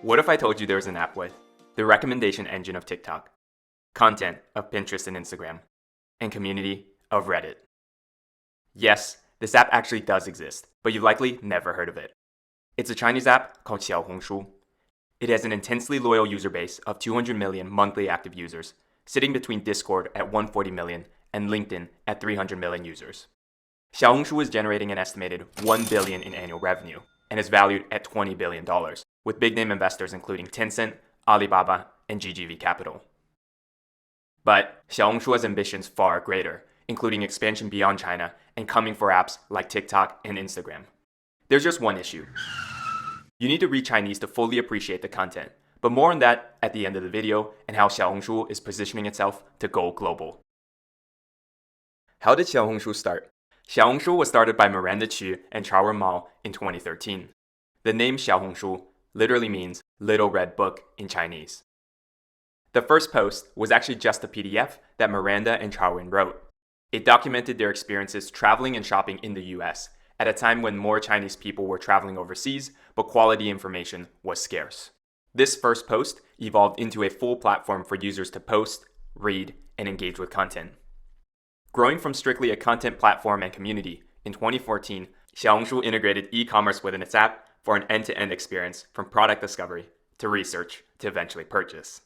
What if I told you there was an app with the recommendation engine of TikTok, content of Pinterest and Instagram, and community of Reddit? Yes, this app actually does exist, but you've likely never heard of it. It's a Chinese app called Xiaohongshu. It has an intensely loyal user base of 200 million monthly active users, sitting between Discord at 140 million and LinkedIn at 300 million users. Xiaohongshu is generating an estimated $1 billion in annual revenue and is valued at $20 billion, with big-name investors including Tencent, Alibaba, and GGV Capital. But Xiaohongshu has ambitions far greater, including expansion beyond China and coming for apps like TikTok and Instagram. There's just one issue. You need to read Chinese to fully appreciate the content, but more on that at the end of the video and how Xiaohongshu is positioning itself to go global. How did Xiaohongshu start? Xiaohongshu was started by Miranda Chu and Chao Mao in 2013. The name Xiaohongshu literally means little red book in Chinese. The first post was actually just a PDF that Miranda and Chao wrote. It documented their experiences traveling and shopping in the US at a time when more Chinese people were traveling overseas, but quality information was scarce. This first post evolved into a full platform for users to post, read, and engage with content. Growing from strictly a content platform and community, in 2014, Xiaohongshu integrated e-commerce within its app for an end-to-end experience from product discovery to research to eventually purchase.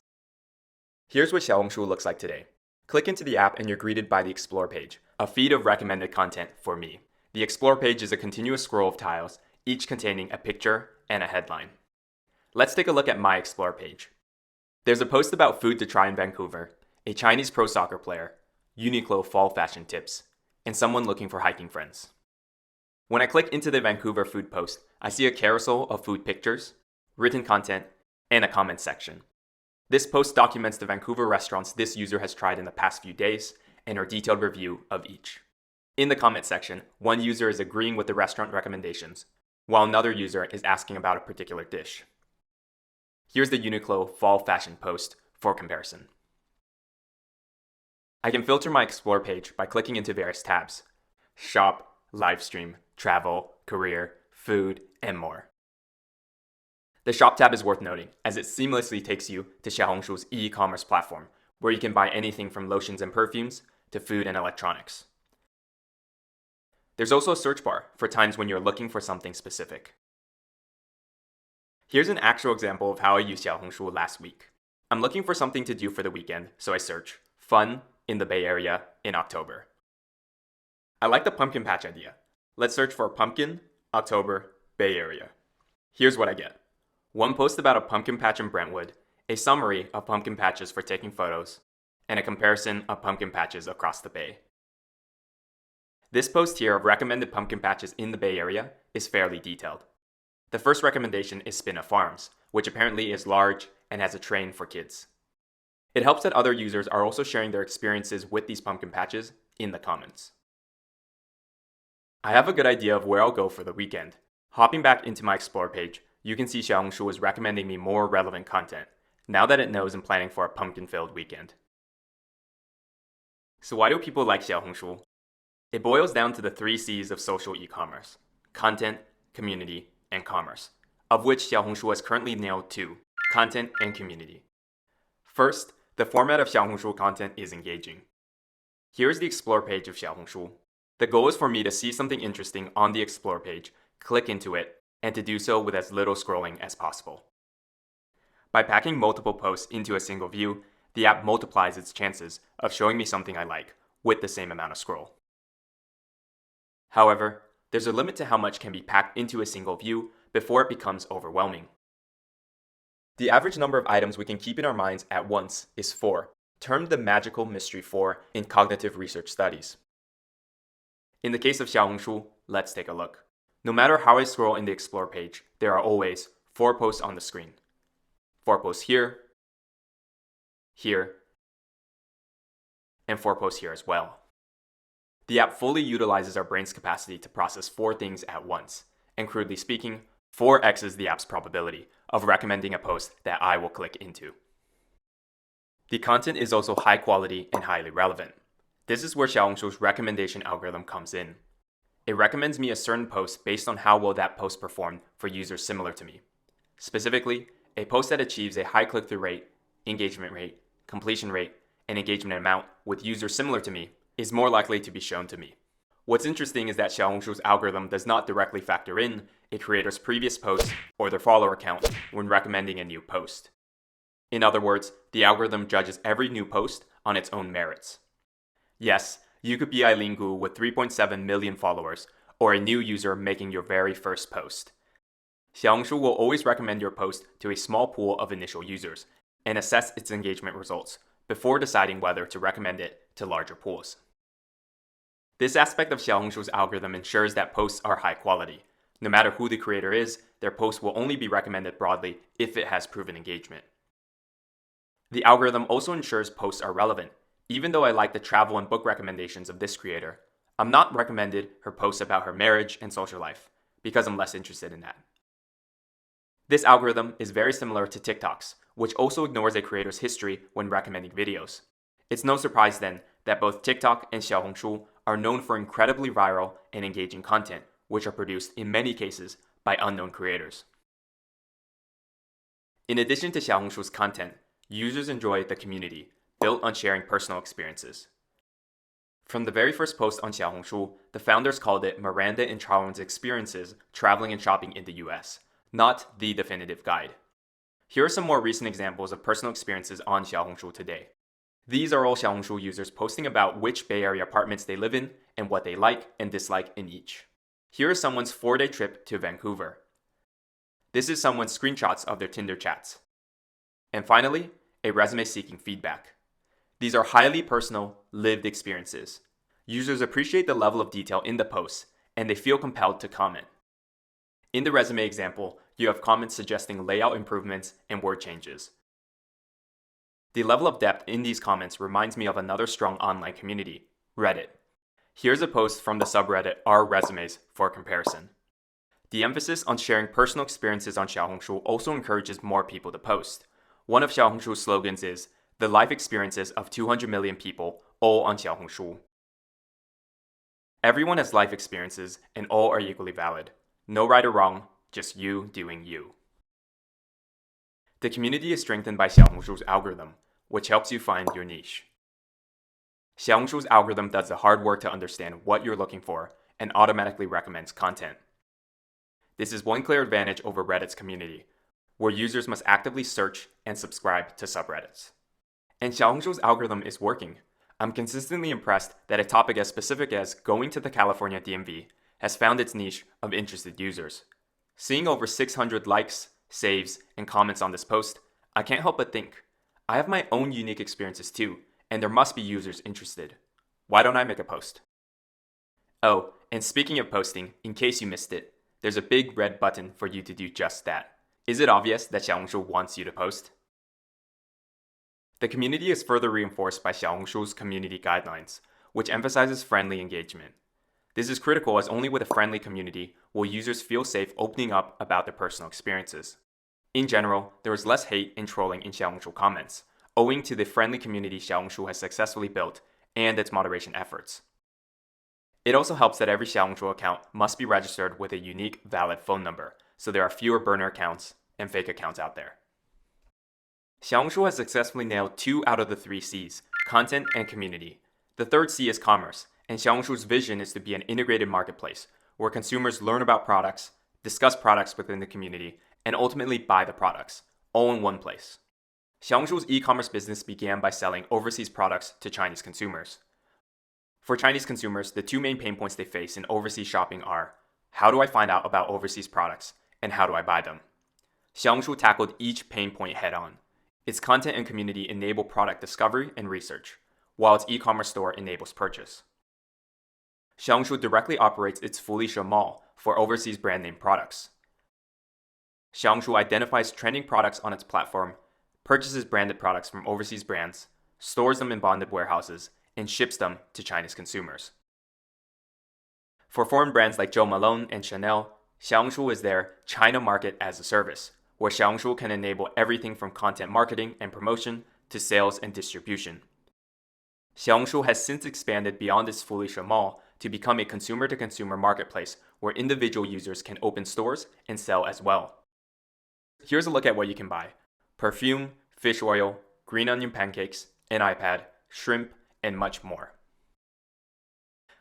Here's what Xiaohongshu looks like today. Click into the app and you're greeted by the Explore page, a feed of recommended content for me. The Explore page is a continuous scroll of tiles, each containing a picture and a headline. Let's take a look at my Explore page. There's a post about food to try in Vancouver, a Chinese pro soccer player, Uniqlo fall fashion tips, and someone looking for hiking friends. When I click into the Vancouver food post, I see a carousel of food pictures, written content, and a comment section. This post documents the Vancouver restaurants this user has tried in the past few days and a detailed review of each. In the comment section, one user is agreeing with the restaurant recommendations, while another user is asking about a particular dish. Here's the Uniqlo fall fashion post for comparison. I can filter my Explore page by clicking into various tabs: Shop, Livestream, Travel, Career, Food, and more. The Shop tab is worth noting, as it seamlessly takes you to Xiaohongshu's e-commerce platform, where you can buy anything from lotions and perfumes to food and electronics. There's also a search bar for times when you're looking for something specific. Here's an actual example of how I used Xiaohongshu last week. I'm looking for something to do for the weekend, so I search fun in the Bay Area in October. I like the pumpkin patch idea. Let's search for pumpkin, October, Bay Area. Here's what I get. One post about a pumpkin patch in Brentwood, a summary of pumpkin patches for taking photos, and a comparison of pumpkin patches across the Bay. This post here of recommended pumpkin patches in the Bay Area is fairly detailed. The first recommendation is Spin-Up Farms, which apparently is large and has a train for kids. It helps that other users are also sharing their experiences with these pumpkin patches in the comments. I have a good idea of where I'll go for the weekend. Hopping back into my Explore page, you can see Xiaohongshu is recommending me more relevant content, now that it knows I'm planning for a pumpkin-filled weekend. So why do people like Xiaohongshu? It boils down to the 3 C's of social e-commerce: content, community, and commerce, of which Xiaohongshu has currently nailed 2, content and community. First, the format of Xiaohongshu content is engaging. Here's the Explore page of Xiaohongshu. The goal is for me to see something interesting on the Explore page, click into it, and to do so with as little scrolling as possible. By packing multiple posts into a single view, the app multiplies its chances of showing me something I like with the same amount of scroll. However, there's a limit to how much can be packed into a single view before it becomes overwhelming. The average number of items we can keep in our minds at once is 4, termed the magical mystery 4 in cognitive research studies. In the case of Xiaohongshu, let's take a look. No matter how I scroll in the Explore page, there are always 4 posts on the screen. 4 posts here, here, and 4 posts here as well. The app fully utilizes our brain's capacity to process 4 things at once, and crudely speaking, 4x's the app's probability of recommending a post that I will click into. The content is also high quality and highly relevant. This is where Xiaohongshu's recommendation algorithm comes in. It recommends me a certain post based on how well that post performed for users similar to me. Specifically, a post that achieves a high click-through rate, engagement rate, completion rate, and engagement amount with users similar to me is more likely to be shown to me. What's interesting is that Xiaohongshu's algorithm does not directly factor in a creator's previous posts or their follower count when recommending a new post. In other words, the algorithm judges every new post on its own merits. Yes, you could be Eileen Gu with 3.7 million followers, or a new user making your very first post. Xiaohongshu will always recommend your post to a small pool of initial users and assess its engagement results before deciding whether to recommend it to larger pools. This aspect of Xiaohongshu's algorithm ensures that posts are high quality. No matter who the creator is, their post will only be recommended broadly if it has proven engagement. The algorithm also ensures posts are relevant. Even though I like the travel and book recommendations of this creator, I'm not recommended her posts about her marriage and social life, because I'm less interested in that. This algorithm is very similar to TikTok's, which also ignores a creator's history when recommending videos. It's no surprise then that both TikTok and Xiaohongshu are known for incredibly viral and engaging content, which are produced in many cases by unknown creators. In addition to Xiaohongshu's content, users enjoy the community, built on sharing personal experiences. From the very first post on Xiaohongshu, the founders called it Miranda and Charlon's experiences traveling and shopping in the US, not the definitive guide. Here are some more recent examples of personal experiences on Xiaohongshu today. These are all Xiaohongshu users posting about which Bay Area apartments they live in and what they like and dislike in each. Here is someone's 4-day trip to Vancouver. This is someone's screenshots of their Tinder chats. And finally, a resume seeking feedback. These are highly personal, lived experiences. Users appreciate the level of detail in the posts, and they feel compelled to comment. In the resume example, you have comments suggesting layout improvements and word changes. The level of depth in these comments reminds me of another strong online community, Reddit. Here's a post from the subreddit r/resumes for comparison. The emphasis on sharing personal experiences on Xiaohongshu also encourages more people to post. One of Xiaohongshu's slogans is, "The life experiences of 200 million people, all on Xiaohongshu." Everyone has life experiences, and all are equally valid. No right or wrong, just you doing you. The community is strengthened by Xiaohongshu's algorithm, which helps you find your niche. Xiaohongshu's algorithm does the hard work to understand what you're looking for and automatically recommends content. This is one clear advantage over Reddit's community, where users must actively search and subscribe to subreddits. And Xiaohongshu's algorithm is working. I'm consistently impressed that a topic as specific as going to the California DMV has found its niche of interested users. Seeing over 600 likes, saves, and comments on this post, I can't help but think, I have my own unique experiences too, and there must be users interested. Why don't I make a post? Oh, and speaking of posting, in case you missed it, there's a big red button for you to do just that. Is it obvious that Xiaohongshu wants you to post? The community is further reinforced by Xiaohongshu's community guidelines, which emphasizes friendly engagement. This is critical as only with a friendly community will users feel safe opening up about their personal experiences. In general, there is less hate and trolling in Xiaohongshu comments, owing to the friendly community Xiaohongshu has successfully built and its moderation efforts. It also helps that every Xiaohongshu account must be registered with a unique, valid phone number, so there are fewer burner accounts and fake accounts out there. Xiaohongshu has successfully nailed 2 out of the 3 C's, content and community. The third C is commerce, and Xiaohongshu's vision is to be an integrated marketplace where consumers learn about products, discuss products within the community, and ultimately buy the products, all in one place. Xiaohongshu's e-commerce business began by selling overseas products to Chinese consumers. For Chinese consumers, the 2 main pain points they face in overseas shopping are, how do I find out about overseas products, and how do I buy them? Xiaohongshu tackled each pain point head-on. Its content and community enable product discovery and research, while its e-commerce store enables purchase. Xiaohongshu directly operates its Felicia Mall for overseas brand name products. Xiaohongshu identifies trending products on its platform, purchases branded products from overseas brands, stores them in bonded warehouses, and ships them to Chinese consumers. For foreign brands like Jo Malone and Chanel, Xiaohongshu is their China Market as a Service, where Xiaohongshu can enable everything from content marketing and promotion to sales and distribution. Xiaohongshu has since expanded beyond its Felicia Mall to become a consumer-to-consumer marketplace where individual users can open stores and sell as well. Here's a look at what you can buy: perfume, fish oil, green onion pancakes, an iPad, shrimp, and much more.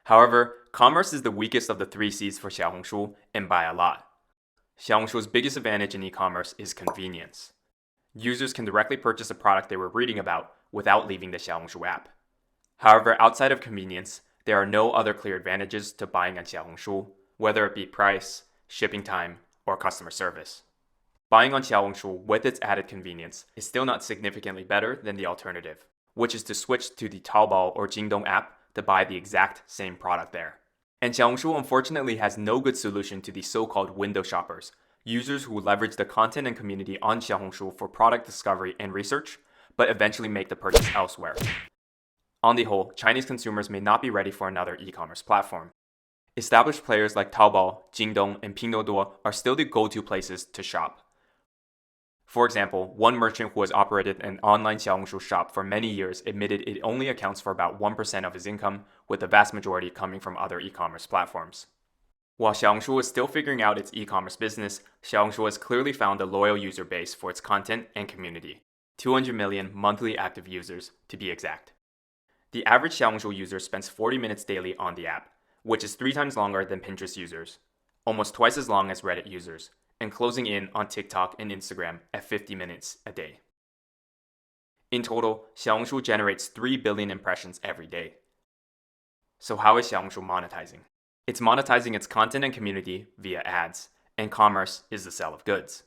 However, commerce is the weakest of the 3 C's for Xiaohongshu, and by a lot. Xiaohongshu's biggest advantage in e-commerce is convenience. Users can directly purchase a product they were reading about without leaving the Xiaohongshu app. However, outside of convenience, there are no other clear advantages to buying on Xiaohongshu, whether it be price, shipping time, or customer service. Buying on Xiaohongshu with its added convenience is still not significantly better than the alternative, which is to switch to the Taobao or Jingdong app to buy the exact same product there. And Xiaohongshu unfortunately has no good solution to the so-called window shoppers, users who leverage the content and community on Xiaohongshu for product discovery and research, but eventually make the purchase elsewhere. On the whole, Chinese consumers may not be ready for another e-commerce platform. Established players like Taobao, Jingdong, and Pinduoduo are still the go-to places to shop. For example, one merchant who has operated an online Xiaohongshu shop for many years admitted it only accounts for about 1% of his income, with the vast majority coming from other e-commerce platforms. While Xiaohongshu is still figuring out its e-commerce business, Xiaohongshu has clearly found a loyal user base for its content and community. 200 million monthly active users, to be exact. The average Xiaohongshu user spends 40 minutes daily on the app, which is 3 times longer than Pinterest users, almost twice as long as Reddit users, and closing in on TikTok and Instagram at 50 minutes a day. In total, Xiaohongshu generates 3 billion impressions every day. So how is Xiaohongshu monetizing? It's monetizing its content and community via ads, and commerce is the sale of goods.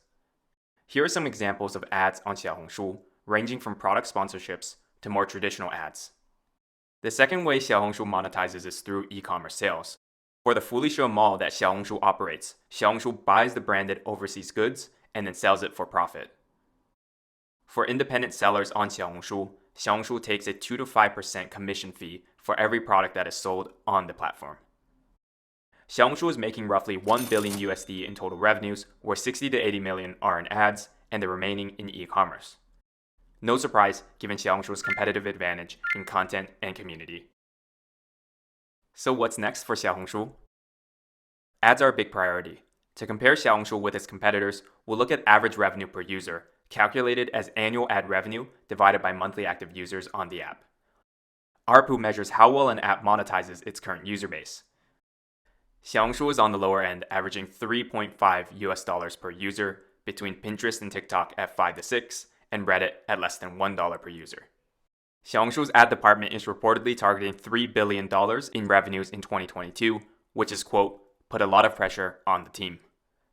Here are some examples of ads on Xiaohongshu, ranging from product sponsorships to more traditional ads. The second way Xiaohongshu monetizes is through e-commerce sales. For the Fulisho mall that Xiaohongshu operates, Xiaohongshu buys the branded overseas goods and then sells it for profit. For independent sellers on Xiaohongshu, Xiaohongshu takes a 2 to 5% commission fee for every product that is sold on the platform. Xiaohongshu is making roughly $1 billion USD in total revenues, where 60 to 80 million are in ads and the remaining in e-commerce. No surprise, given Xiaohongshu's competitive advantage in content and community. So what's next for Xiaohongshu? Ads are a big priority. To compare Xiaohongshu with its competitors, we'll look at average revenue per user, calculated as annual ad revenue divided by monthly active users on the app. ARPU measures how well an app monetizes its current user base. Xiaohongshu is on the lower end, averaging $3.5 per user, between Pinterest and TikTok at 5 to 6, and Reddit at less than $1 per user. Xiaohongshu's ad department is reportedly targeting $3 billion in revenues in 2022, which is, quote, put a lot of pressure on the team.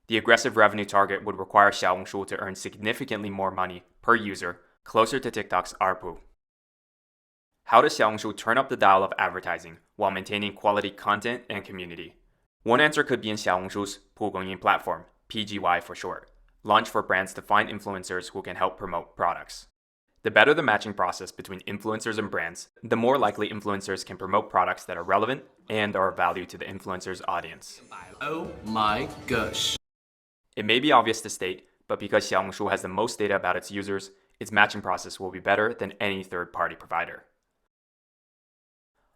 The aggressive revenue target would require Xiaohongshu to earn significantly more money per user, closer to TikTok's ARPU. How does Xiaohongshu turn up the dial of advertising while maintaining quality content and community? One answer could be in Xiaohongshu's Pugongyin platform, PGY for short, launched for brands to find influencers who can help promote products. The better the matching process between influencers and brands, the more likely influencers can promote products that are relevant and are of value to the influencer's audience. Oh my gosh. It may be obvious to state, but because Xiaohongshu has the most data about its users, its matching process will be better than any third-party provider.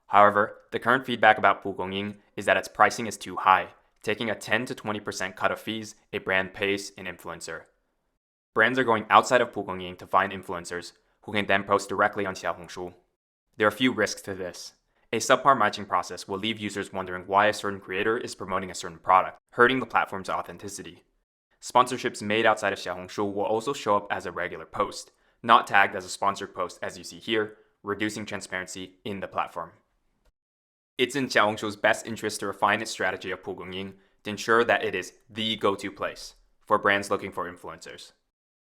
However, the current feedback about Pugongyin is that its pricing is too high, taking a 10 to 20% cut of fees a brand pays an influencer. Brands are going outside of Pugongyin to find influencers, who can then post directly on Xiaohongshu. There are a few risks to this. A subpar matching process will leave users wondering why a certain creator is promoting a certain product, hurting the platform's authenticity. Sponsorships made outside of Xiaohongshu will also show up as a regular post, not tagged as a sponsored post as you see here, reducing transparency in the platform. It's in Xiaohongshu's best interest to refine its strategy of Pugongyin to ensure that it is the go-to place for brands looking for influencers.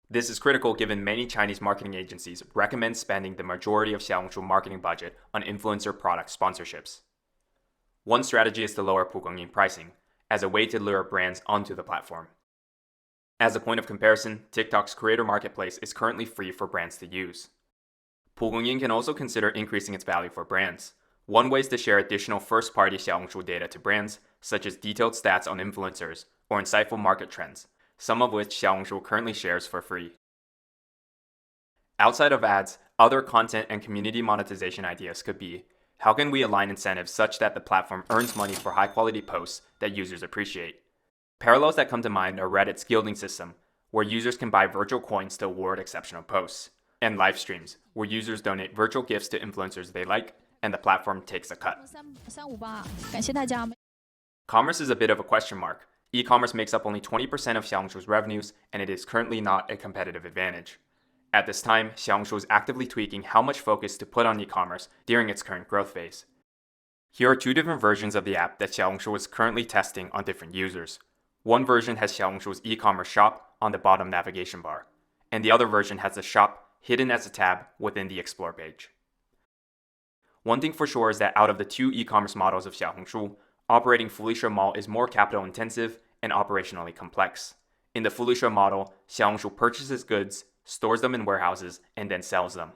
This is critical given many Chinese marketing agencies recommend spending the majority of Xiaohongshu marketing budget on influencer product sponsorships. One strategy is to lower Pugongyin pricing as a way to lure brands onto the platform. As a point of comparison, TikTok's creator marketplace is currently free for brands to use. Pugongyin can also consider increasing its value for brands. One way is to share additional first-party Xiaohongshu data to brands, such as detailed stats on influencers or insightful market trends, some of which Xiaohongshu currently shares for free. Outside of ads, other content and community monetization ideas could be, how can we align incentives such that the platform earns money for high-quality posts that users appreciate? Parallels that come to mind are Reddit's guilding system, where users can buy virtual coins to award exceptional posts, and live streams, where users donate virtual gifts to influencers they like, and the platform takes a cut. 感谢大家。 Commerce is a bit of a question mark. E-commerce makes up only 20% of Xiaohongshu's revenues, and it is currently not a competitive advantage. At this time, Xiaohongshu is actively tweaking how much focus to put on e-commerce during its current growth phase. Here are two different versions of the app that Xiaohongshu is currently testing on different users. One version has Xiaohongshu's e-commerce shop on the bottom navigation bar, and the other version has the shop hidden as a tab within the Explore page. One thing for sure is that out of the two e-commerce models of Xiaohongshu, operating Felicia Mall is more capital intensive and operationally complex. In the Felicia model, Xiaohongshu purchases goods, stores them in warehouses, and then sells them.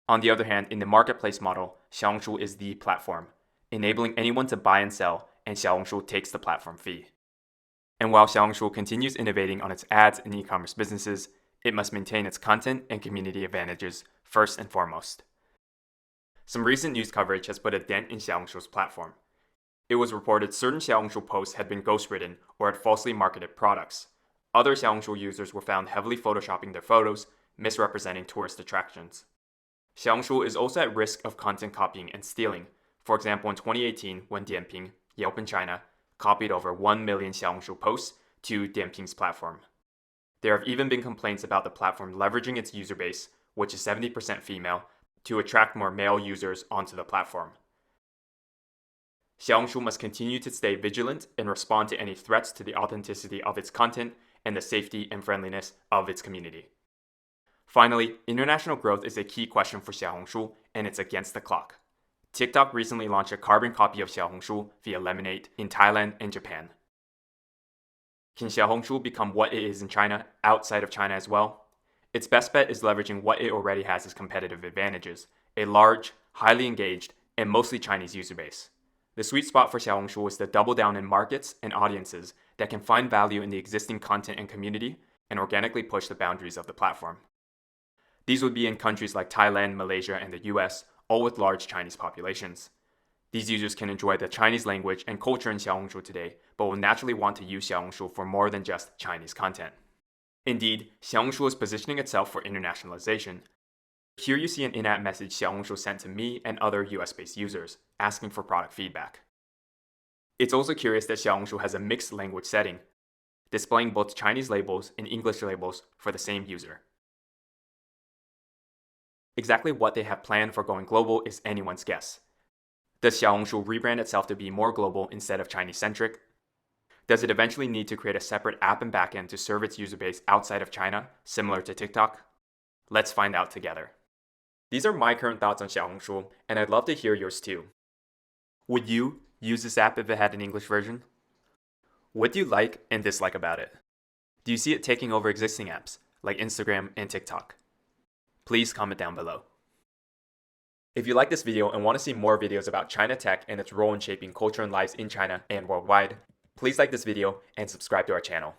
On the other hand, in the marketplace model, Xiaohongshu is the platform, enabling anyone to buy and sell, and Xiaohongshu takes the platform fee. And while Xiaohongshu continues innovating on its ads and e-commerce businesses, it must maintain its content and community advantages first and foremost. Some recent news coverage has put a dent in Xiaohongshu's platform. It was reported certain Xiaohongshu posts had been ghostwritten or had falsely marketed products. Other Xiaohongshu users were found heavily photoshopping their photos, misrepresenting tourist attractions. Xiaohongshu is also at risk of content copying and stealing. For example, in 2018, when Dianping, Yelp in China, copied over 1 million Xiaohongshu posts to Dianping's platform. There have even been complaints about the platform leveraging its user base, which is 70% female, to attract more male users onto the platform. Xiaohongshu must continue to stay vigilant and respond to any threats to the authenticity of its content and the safety and friendliness of its community. Finally, international growth is a key question for Xiaohongshu, and it's against the clock. TikTok recently launched a carbon copy of Xiaohongshu via Lemonade in Thailand and Japan. Can Xiaohongshu become what it is in China outside of China as well? Its best bet is leveraging what it already has as competitive advantages, a large, highly engaged, and mostly Chinese user base. The sweet spot for Xiaohongshu is to double down in markets and audiences that can find value in the existing content and community and organically push the boundaries of the platform. These would be in countries like Thailand, Malaysia, and the US, all with large Chinese populations. These users can enjoy the Chinese language and culture in Xiaohongshu today, but will naturally want to use Xiaohongshu for more than just Chinese content. Indeed, Xiaohongshu is positioning itself for internationalization. Here you see an in-app message Xiaohongshu sent to me and other US-based users, asking for product feedback. It's also curious that Xiaohongshu has a mixed language setting, displaying both Chinese labels and English labels for the same user. Exactly what they have planned for going global is anyone's guess. Does Xiaohongshu rebrand itself to be more global instead of Chinese-centric? Does it eventually need to create a separate app and backend to serve its user base outside of China, similar to TikTok? Let's find out together. These are my current thoughts on Xiaohongshu, and I'd love to hear yours too. Would you use this app if it had an English version? What do you like and dislike about it? Do you see it taking over existing apps, like Instagram and TikTok? Please comment down below. If you like this video and want to see more videos about China tech and its role in shaping culture and lives in China and worldwide, please like this video and subscribe to our channel.